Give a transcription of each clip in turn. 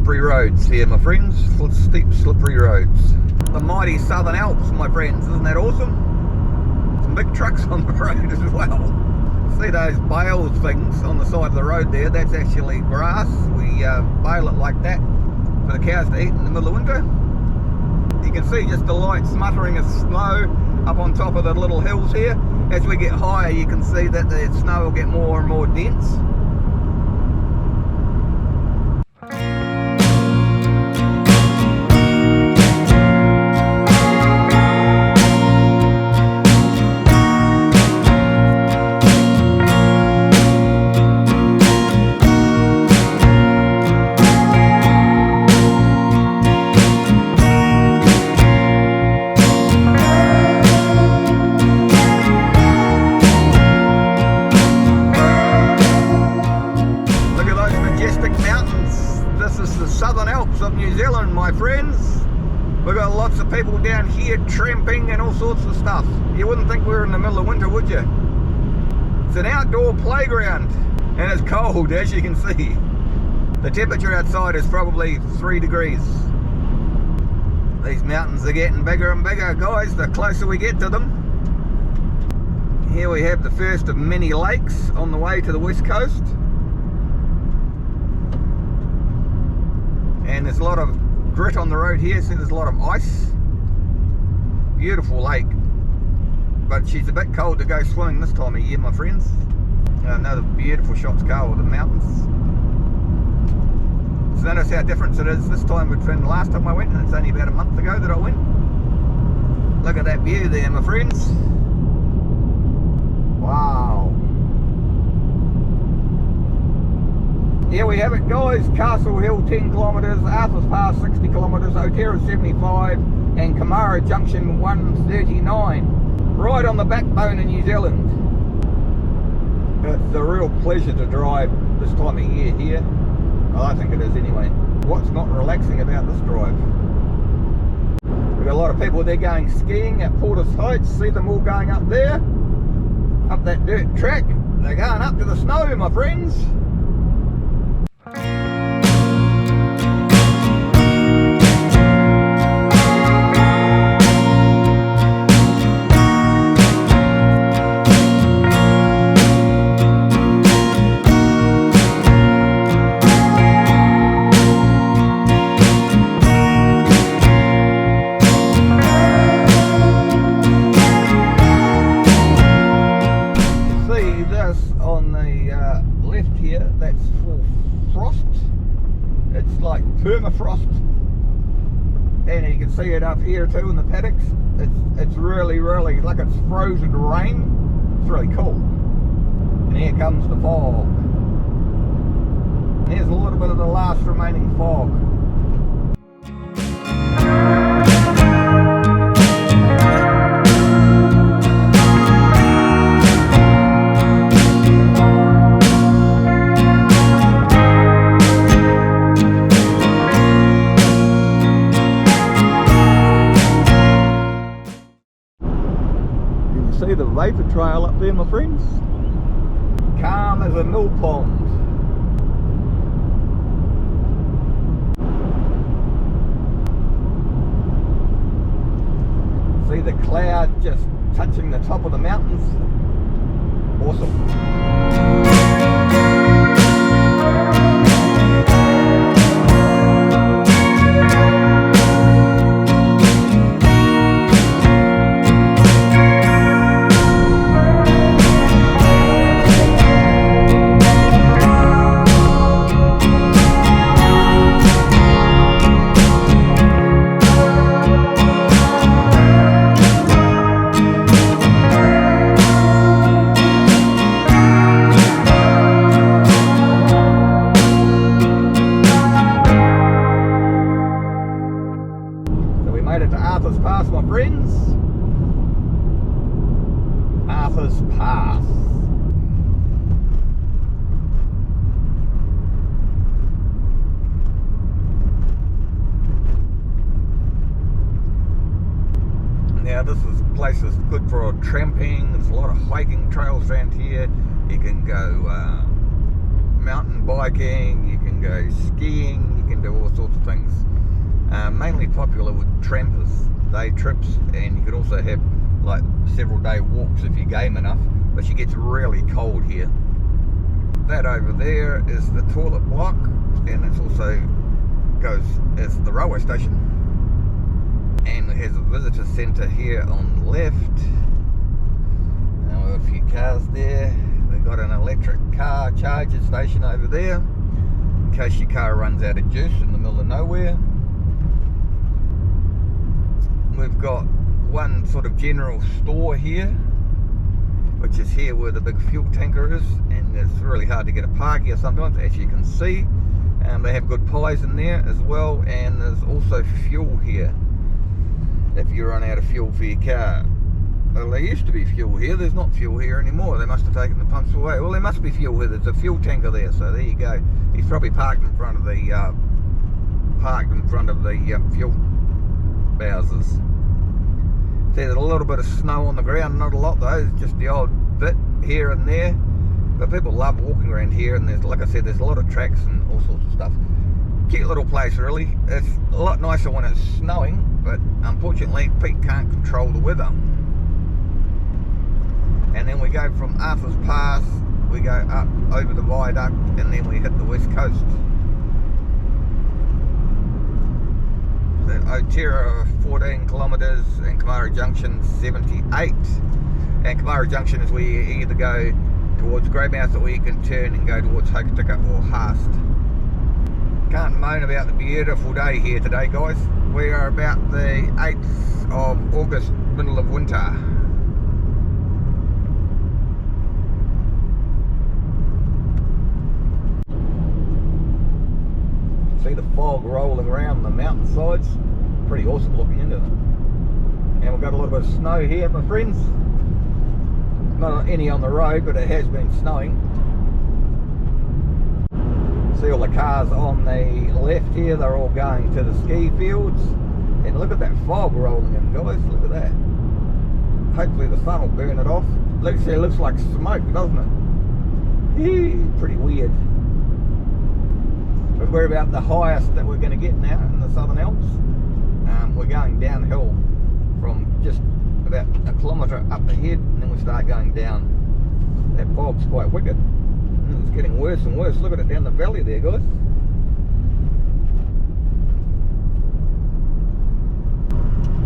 slippery roads here, my friends. Steep, slippery roads. The mighty Southern Alps, my friends. Isn't that awesome? Some big trucks on the road as well. See those bale things on the side of the road there? That's actually grass. We bale it like that for the cows to eat in the middle of winter. You can see just the light smuttering of snow up on top of the little hills here. As we get higher, you can see that the snow will get more and more dense. Of New Zealand, my friends. We've got lots of people down here tramping and all sorts of stuff. You wouldn't think we were in the middle of winter, would you? It's an outdoor playground and it's cold, as you can see. The temperature outside is probably 3 degrees. These mountains are getting bigger and bigger, guys, the closer we get to them. Here we have the first of many lakes on the way to the west coast. And there's a lot of grit on the road here, so there's a lot of ice. Beautiful lake, but she's a bit cold to go swimming this time of year, my friends. Another beautiful shots car with the mountains. So notice how different it is this time between the last time I went, and it's only about a month ago that I went. Look at that view there, my friends. Wow. Here we have it, guys. Castle Hill 10 kilometres, Arthur's Pass 60 kilometres, Otero 75 and Kamara Junction 139. Right on the backbone of New Zealand. It's a real pleasure to drive this time of year here. Well, I think it is anyway. What's not relaxing about this drive? We've got a lot of people there going skiing at Porter's Heights. See them all going up there. Up that dirt track. They're going up to the snow, my friends. That's full frost. It's like permafrost, and you can see it up here too in the paddocks. It's really like it's frozen rain. It's really cool. And here comes the fog. And here's a little bit of the last remaining fog. See the vapor trail up there, my friends? Calm as a mill pond. See the cloud just touching the top of the mountains? Awesome. Made it to Arthur's Pass, my friends. Arthur's Pass. Now this place is good for tramping. There's a lot of hiking trails around here. You can go mountain biking, you can can go skiing, you can do all sorts of things. Mainly popular with trampers, day trips, and you could also have like several day walks if you're game enough, but she gets really cold here. That over there is the toilet block, and it's also goes as the railway station, and it has a visitor centre here on the left. Now we have a few cars there. We've got an electric car charger station over there in case your car runs out of juice in the middle of nowhere. We've got one sort of general store here, which is here where the big fuel tanker is, and it's really hard to get a park here sometimes, as you can see. They have good pies in there as well, and there's also fuel here if you run out of fuel for your car. Well, there used to be fuel here. There's not fuel here anymore. They must have taken the pumps away. Well, there must be fuel here. There's a fuel tanker there, so there you go. He's probably parked in front of the fuel houses. See, there's a little bit of snow on the ground, not a lot though. It's just the odd bit here and there. But people love walking around here, and there's, like I said, there's a lot of tracks and all sorts of stuff. Cute little place, really. It's a lot nicer when it's snowing, but unfortunately Pete can't control the weather. And then we go from Arthur's Pass, we go up over the viaduct, and then we hit the west coast. So Otira 14 kilometres, and Kamara Junction 78. And Kamara Junction is where you either go towards Greymouth, or you can turn and go towards Hokitika or Haast. Can't moan about the beautiful day here today, guys. We are about the 8th of August, middle of winter. See the fog rolling around the mountainsides. Pretty awesome looking, isn't it? And we've got a little bit of snow here, my friends. Not any on the road, but it has been snowing. See all the cars on the left here, they're all going to the ski fields. And look at that fog rolling in, guys, look at that. Hopefully the sun will burn it off. It looks like smoke, doesn't it? Pretty weird. But we're about the highest that we're going to get now in the Southern Alps. We're going downhill from just about a kilometre up ahead, and then we start going down. That fog's quite wicked. It's getting worse and worse. Look at it down the valley there, guys.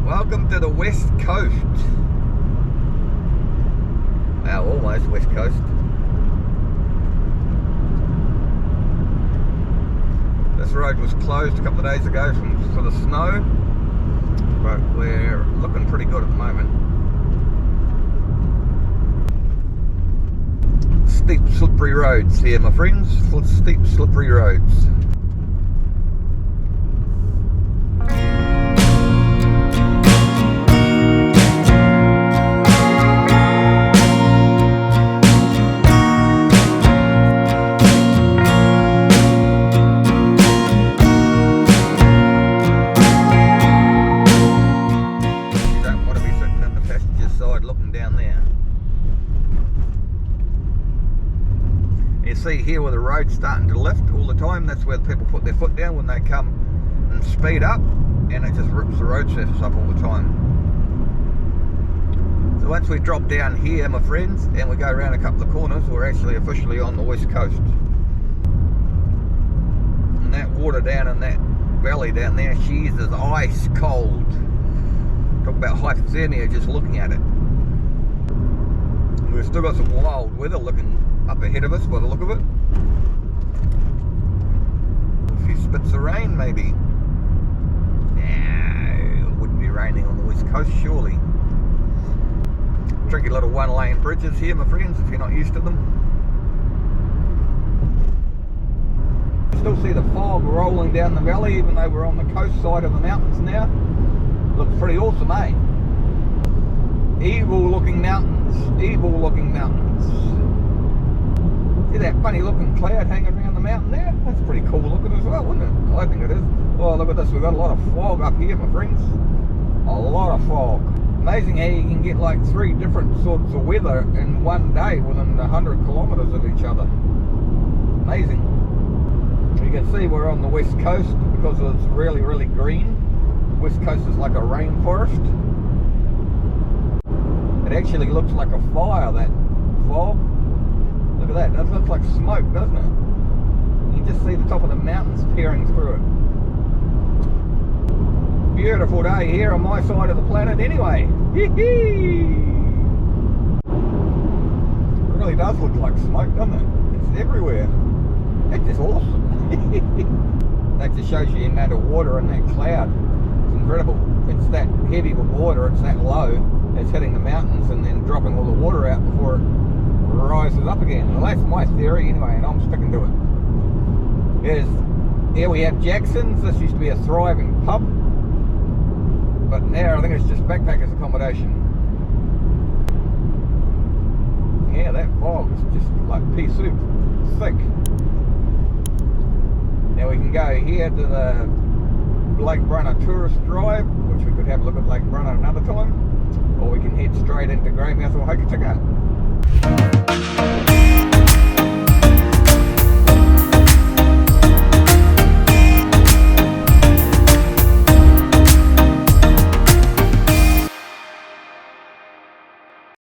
Welcome to the West Coast. Well, almost West Coast. This road was closed a couple of days ago for the snow, but we're looking pretty good at the moment. Steep, slippery roads here, my friends. Steep, slippery roads. See here where the road's starting to lift all the time, that's where the people put their foot down when they come and speed up, and it just rips the road surface up all the time. So once we drop down here, my friends, and we go around a couple of corners, we're actually officially on the West Coast. And that water down in that valley down there, she's is ice cold. Talk about hypothermia just looking at it. We've still got some wild weather looking up ahead of us by the look of it. A few spits of rain maybe. No, it wouldn't be raining on the West Coast surely. Tricky little one-lane bridges here, my friends, if you're not used to them. Still see the fog rolling down the valley, even though we're on the coast side of the mountains now. Looks pretty awesome, eh? Evil looking mountains, evil looking mountains. See that funny looking cloud hanging around the mountain there? That's pretty cool looking as well, isn't it? I think it is. Oh, look at this, we've got a lot of fog up here, my friends. A lot of fog. Amazing how you can get like 3 different sorts of weather in one day within 100 kilometres of each other. Amazing. You can see we're on the west coast because it's really, really green. West coast is like a rainforest. It actually looks like a fire, that fog. Look at that, that looks like smoke, doesn't it? You can just see the top of the mountains peering through it. Beautiful day here on my side of the planet anyway. It really does look like smoke, doesn't it? It's everywhere. That's just awesome. That just shows you the amount of water in that cloud. It's incredible. It's that heavy with water, it's that low, it's hitting the mountains and then dropping all the water out before it rises up again. Well, that's my theory anyway, and I'm sticking to it. Here we have Jackson's. This used to be a thriving pub, but now I think it's just backpackers accommodation. Yeah, that fog is just like pea soup, thick. Now we can go here to the Lake Brunner tourist drive, which we could have a look at Lake Brunner another time, or we can head straight into Greymouth or Hokitika.